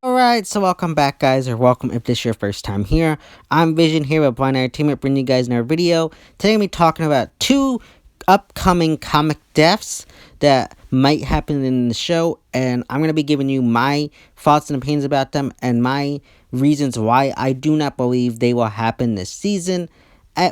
Alright, so welcome back, guys, or welcome if this is your first time here. I'm Vision here with Blind Entertainment, bringing you guys another video. Today, I'm going to be talking about two upcoming comic deaths that might happen in the show, and I'm going to be giving you my thoughts and opinions about them, and my reasons why I do not believe they will happen this season.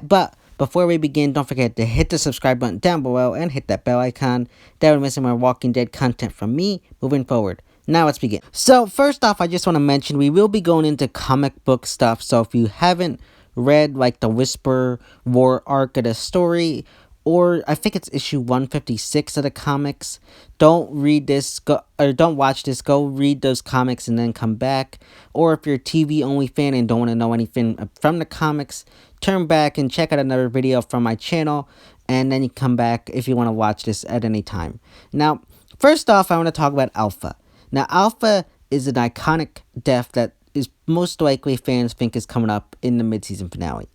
But before we begin, don't forget to hit the subscribe button down below and hit that bell icon. That would miss more Walking Dead content from me moving forward. Now let's begin. So first off, I just want to mention we will be going into comic book stuff. So if you haven't read like the Whisper War arc of the story, or I think it's issue 156 of the comics, don't read this, or don't watch this. Go read those comics and then come back. Or if you're a TV only fan and don't want to know anything from the comics, turn back and check out another video from my channel, and then you come back if you want to watch this at any time. Now, first off, I want to talk about Alpha. Now, Alpha is an iconic death that is most likely fans think is coming up in the mid-season finale.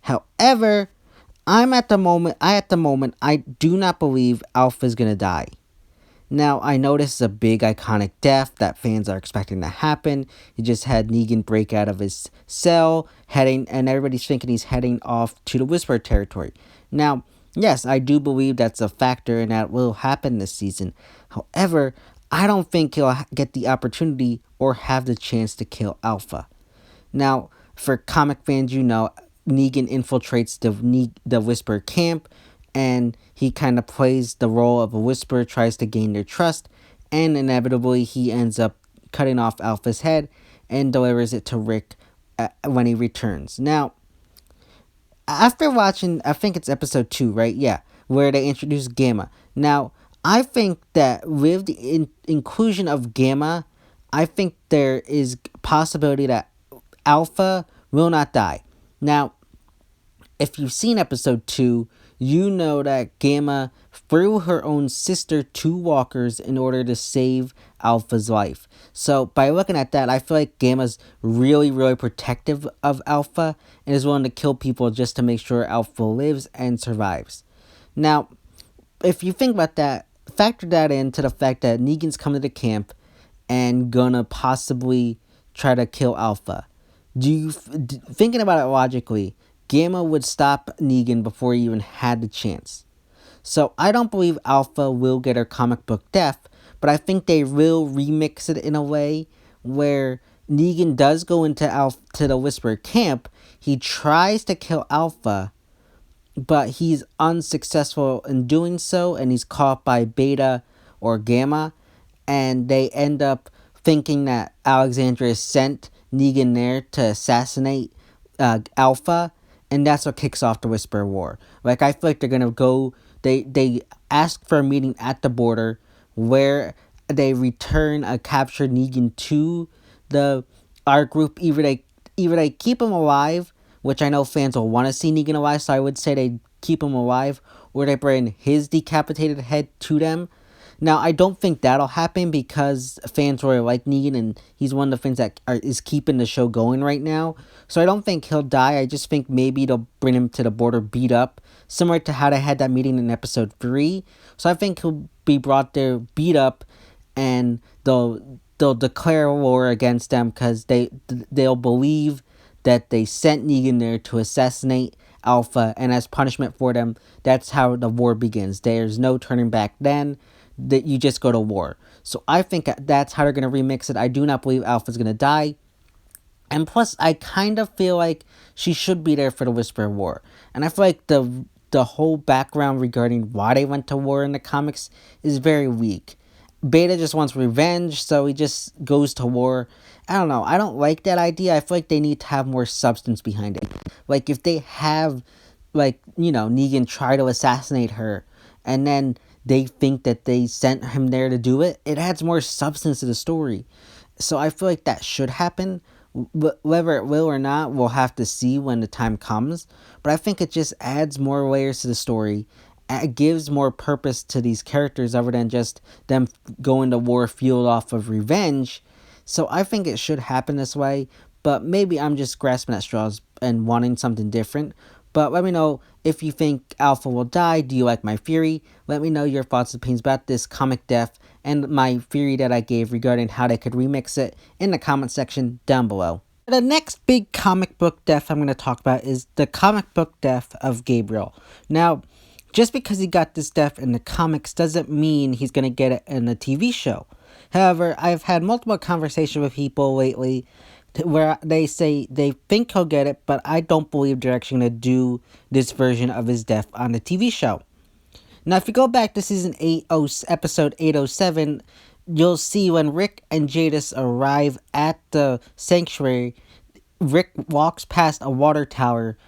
However, at the moment, I do not believe Alpha is going to die. Now, I know this is a big iconic death that fans are expecting to happen. He just had Negan break out of his cell, and everybody's thinking he's heading off to the Whisper territory. Now, yes, I do believe that's a factor and that will happen this season. However, I don't think he'll get the opportunity or have the chance to kill Alpha. Now, for comic fans, you know, Negan infiltrates the Whisper camp, and he kind of plays the role of a Whisperer, tries to gain their trust, and inevitably he ends up cutting off Alpha's head and delivers it to Rick when he returns. Now, after watching, I think it's episode 2, right? Yeah, where they introduce Gamma. Now, I think that with the inclusion of Gamma, I think there is possibility that Alpha will not die. Now, if you've seen episode 2, you know that Gamma threw her own sister to walkers in order to save Alpha's life. So by looking at that, I feel like Gamma's really, really protective of Alpha and is willing to kill people just to make sure Alpha lives and survives. Now, if you think about that, factor that into the fact that Negan's coming to the camp and gonna possibly try to kill Alpha. Thinking about it logically, Gamma would stop Negan before he even had the chance. So I don't believe Alpha will get her comic book death, but I think they will remix it in a way where Negan does go into the Whisperer camp. He tries to kill Alpha, but he's unsuccessful in doing so, and he's caught by Beta or Gamma, and they end up thinking that Alexandria sent Negan there to assassinate Alpha, and that's what kicks off the Whisper War. Like, I feel like they're gonna go, they ask for a meeting at the border where they return a captured Negan to our group. Either they keep him alive, which I know fans will want to see Negan alive, so I would say they keep him alive, or they bring his decapitated head to them. Now, I don't think that'll happen because fans really like Negan, and he's one of the things that is keeping the show going right now. So I don't think he'll die. I just think maybe they'll bring him to the border beat up, similar to how they had that meeting in episode 3. So I think he'll be brought there beat up, and they'll declare war against them because they'll believe that they sent Negan there to assassinate Alpha, and as punishment for them, that's how the war begins. There's no turning back then. That you just go to war. So I think that's how they're going to remix it. I do not believe Alpha's going to die. And plus, I kind of feel like she should be there for the Whisper War. And I feel like the whole background regarding why they went to war in the comics is very weak. Beta just wants revenge, so he just goes to war. I don't know. I don't like that idea. I feel like they need to have more substance behind it. Like, if they have, like, you know, Negan try to assassinate her, and then they think that they sent him there to do it, it adds more substance to the story. So I feel like that should happen. Whether it will or not, we'll have to see when the time comes. But I think it just adds more layers to the story. It gives more purpose to these characters other than just them going to war fueled off of revenge. So I think it should happen this way. But maybe I'm just grasping at straws and wanting something different. But let me know if you think Alpha will die. Do you like my theory? Let me know your thoughts and opinions about this comic death and my theory that I gave regarding how they could remix it in the comment section down below. The next big comic book death I'm going to talk about is the comic book death of Gabriel. Now, just because he got this death in the comics doesn't mean he's going to get it in the TV show. However, I've had multiple conversations with people lately where they say they think he'll get it, but I don't believe they're actually going to do this version of his death on the TV show. Now, if you go back to season 8, episode 807, you'll see when Rick and Jadis arrive at the sanctuary, Rick walks past a water tower,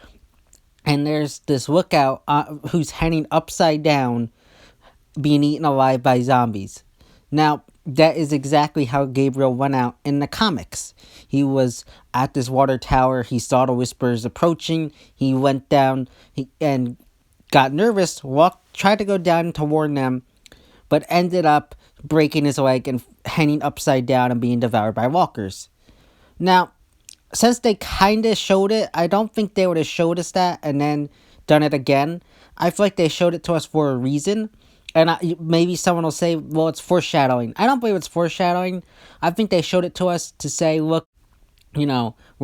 and there's this lookout who's hanging upside down, being eaten alive by zombies. Now, that is exactly how Gabriel went out in the comics. He was at this water tower, he saw the Whisperers approaching, he went down and got nervous, tried to go down to warn them, but ended up breaking his leg and hanging upside down and being devoured by walkers. Now, since they kind of showed it, I don't think they would have showed us that and then done it again. I feel like they showed it to us for a reason. And maybe someone will say, well, it's foreshadowing. I don't believe it's foreshadowing. I think they showed it to us to say, look, we're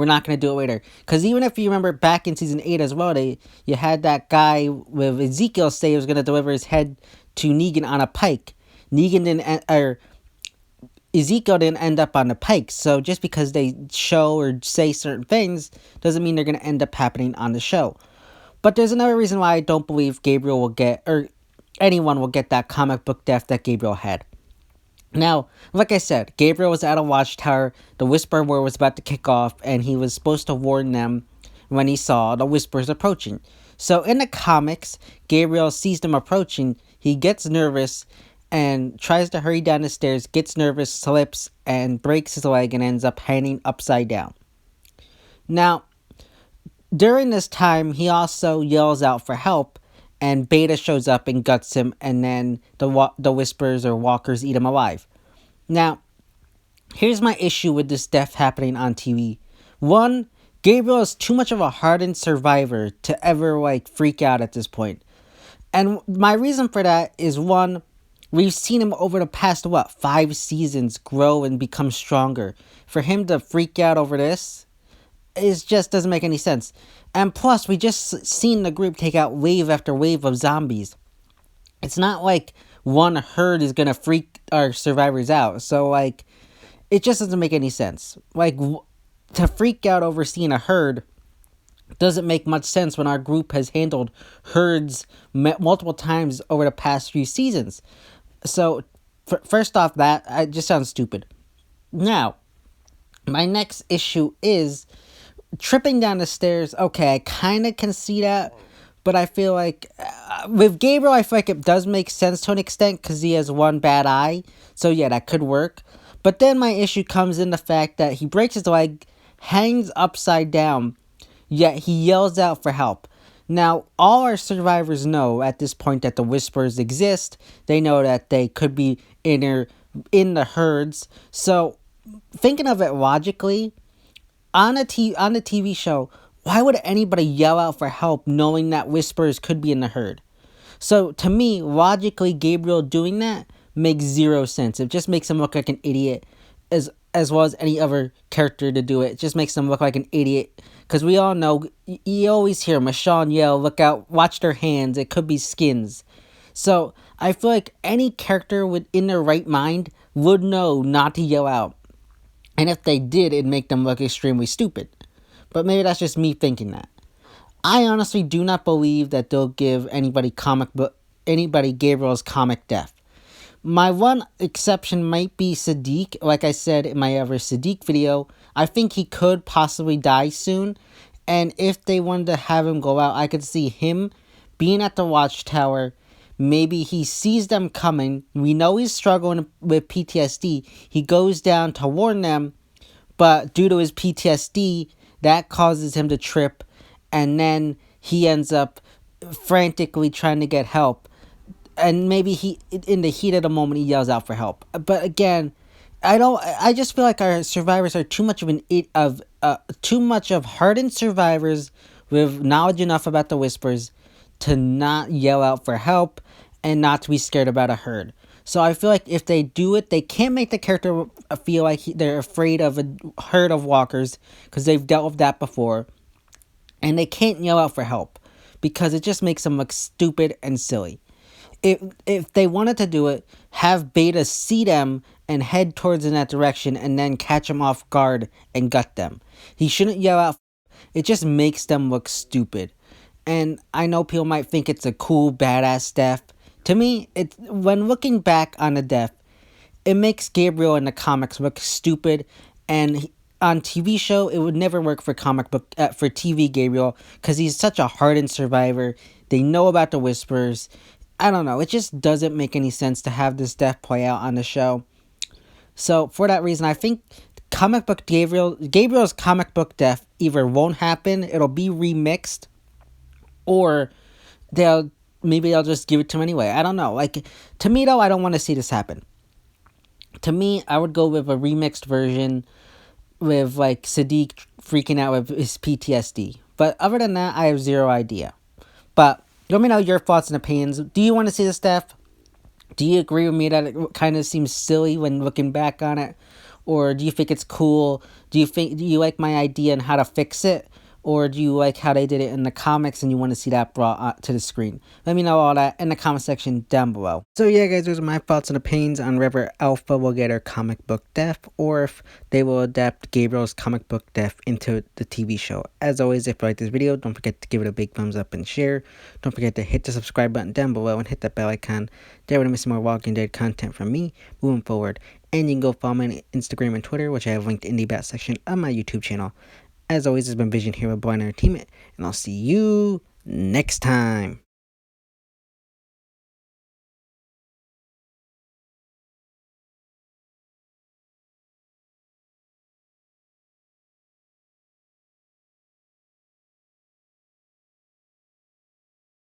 not going to do it later. Because even if you remember back in season 8 as well, you had that guy with Ezekiel say he was going to deliver his head to Negan on a pike. Ezekiel didn't end up on the pike. So just because they show or say certain things doesn't mean they're going to end up happening on the show. But there's another reason why I don't believe Gabriel will get, or anyone will get that comic book death that Gabriel had. Now, like I said, Gabriel was at a watchtower, the Whisper War was about to kick off, and he was supposed to warn them when he saw the Whispers approaching. So in the comics, Gabriel sees them approaching, he gets nervous, and tries to hurry down the stairs, gets nervous, slips, and breaks his leg, and ends up hanging upside down. Now, during this time, he also yells out for help, and Beta shows up and guts him, and then the Whispers or Walkers eat him alive. Now, here's my issue with this death happening on TV. One, Gabriel is too much of a hardened survivor to ever, freak out at this point. And my reason for that is, one, we've seen him over the past, 5 seasons grow and become stronger. For him to freak out over this, it just doesn't make any sense. And plus, we just seen the group take out wave after wave of zombies. It's not like one herd is going to freak our survivors out. So, it just doesn't make any sense. To freak out over seeing a herd doesn't make much sense when our group has handled herds multiple times over the past few seasons. So, first off, that just sounds stupid. Now, my next issue is tripping down the stairs. Okay, I kind of can see that, but I feel like with Gabriel, I feel like it does make sense to an extent because he has one bad eye. So yeah, that could work. But then my issue comes in the fact that he breaks his leg, hangs upside down, yet he yells out for help. Now, all our survivors know at this point that the Whisperers exist. They know that they could be in the herds. So, thinking of it logically, on the TV show, why would anybody yell out for help knowing that Whisperers could be in the herd? So, to me, logically, Gabriel doing that makes zero sense. It just makes him look like an idiot, as well as any other character to do it. It just makes him look like an idiot. Because we all know, you always hear Michonne yell, look out, watch their hands, it could be skins. So, I feel like any character in their right mind would know not to yell out. And if they did, it'd make them look extremely stupid. But maybe that's just me thinking that. I honestly do not believe that they'll give anybody Gabriel's comic death. My one exception might be Sadiq. Like I said in my other Sadiq video, I think he could possibly die soon. And if they wanted to have him go out, I could see him being at the watchtower. Maybe he sees them coming. We know he's struggling with PTSD. He goes down to warn them, but due to his PTSD, that causes him to trip. And then he ends up frantically trying to get help. And maybe in the heat of the moment, he yells out for help. But again, I just feel like our survivors are too much of hardened survivors with knowledge enough about the whispers to not yell out for help and not to be scared about a herd. So I feel like if they do it, they can't make the character feel like they're afraid of a herd of walkers because they've dealt with that before. And they can't yell out for help because it just makes them look stupid and silly. If they wanted to do it, have Beta see them and head towards in that direction and then catch them off guard and gut them. He shouldn't yell out. It just makes them look stupid. And I know people might think it's a cool, badass death. To me, it's when looking back on the death, it makes Gabriel in the comics look stupid, and on TV show it would never work for comic book for TV Gabriel because he's such a hardened survivor. They know about the whispers. I don't know. It just doesn't make any sense to have this death play out on the show. So for that reason, I think comic book Gabriel's comic book death either won't happen, it'll be remixed, or they'll just give it to him anyway. I don't know. Like, to me though, I don't want to see this happen. To me, I would go with a remixed version with like Sadiq freaking out with his PTSD. But other than that, I have zero idea. But let me know your thoughts and opinions. Do you want to see this death? Do you agree with me that it kind of seems silly when looking back on it? Or do you think it's cool? Do you like my idea on how to fix it? Or do you like how they did it in the comics and you want to see that brought to the screen? Let me know all that in the comment section down below. So yeah, guys, those are my thoughts and opinions on whether Alpha will get her comic book death or if they will adapt Gabriel's comic book death into the TV show. As always, if you like this video, don't forget to give it a big thumbs up and share. Don't forget to hit the subscribe button down below and hit that bell icon. There to miss more Walking Dead content from me moving forward. And you can go follow me on Instagram and Twitter, which I have linked in the back section of my YouTube channel. As always, it's been Vision here with Blind Entertainment, and I'll see you next time.